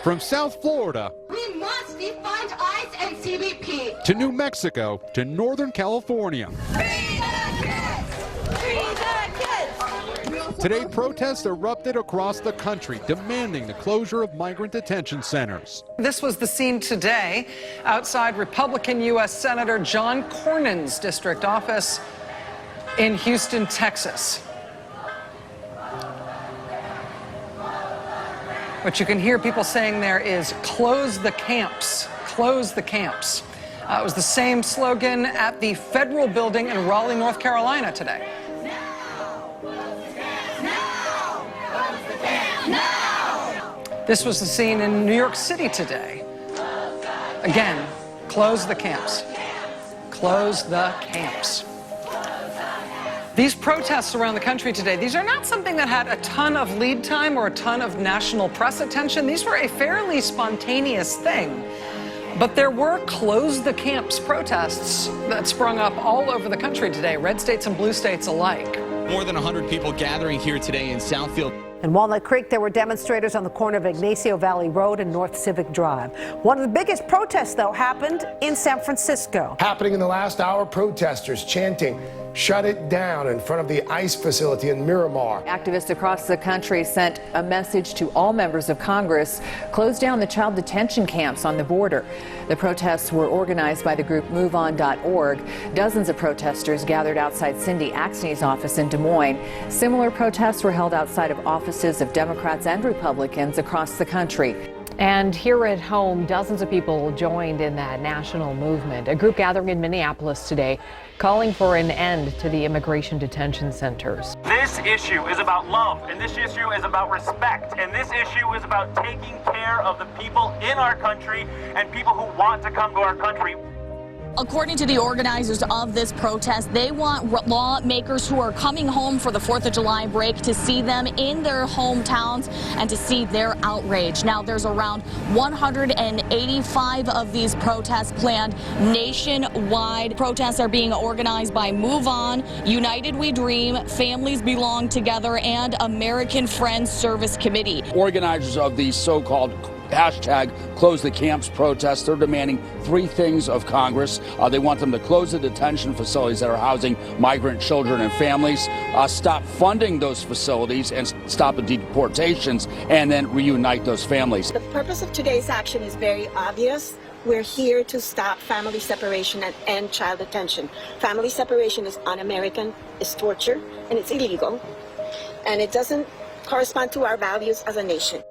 From South Florida, we must defund ICE and CBP. To New Mexico, to Northern California. Free the kids! Free the kids! Today, protests erupted across the country, demanding the closure of migrant detention centers. This was the scene today outside Republican U.S. Senator John Cornyn's district office in Houston, Texas. What you can hear people saying there is, close the camps, close the camps. It was the same slogan at the federal building in Raleigh, North Carolina today. This was the scene in New York City today. Again, close the camps. Close the camps. These protests around the country today, these are not something that had a ton of lead time or a ton of national press attention. These were a fairly spontaneous thing. But there were close the camps protests that sprung up all over the country today, red states and blue states alike. More than 100 people gathering here today in Southfield. In Walnut Creek, there were demonstrators on the corner of Ignacio Valley Road and North Civic Drive. One of the biggest protests, though, happened in San Francisco. Happening in the last hour, protesters chanting, "Shut it down," in front of the ICE facility in Miramar. Activists across the country sent a message to all members of Congress: close down the child detention camps on the border. The protests were organized by the group MoveOn.org. Dozens of protesters gathered outside Cindy Axne's office in Des Moines. Similar protests were held outside of offices of Democrats and Republicans across the country. And here at home, dozens of people joined in that national movement. A group gathering in Minneapolis today calling for an end to the immigration detention centers. This issue is about love, and this issue is about respect, and this issue is about taking care of the people in our country and people who want to come to our country. According to the organizers of this protest, they want lawmakers who are coming home for the 4th of July break to see them in their hometowns and to see their outrage. Now, there's around 185 of these protests planned nationwide. Protests are being organized by MoveOn, United We Dream, Families Belong Together, and American Friends Service Committee. Organizers of these so-called hashtag close the camps protests, they're demanding three things of Congress. They want them to close the detention facilities that are housing migrant children and families, stop funding those facilities and stop the deportations, and then reunite those families. The purpose of today's action is very obvious. We're here to stop family separation and end child detention. Family separation is un-American, it's torture, and it's illegal, and it doesn't correspond to our values as a nation.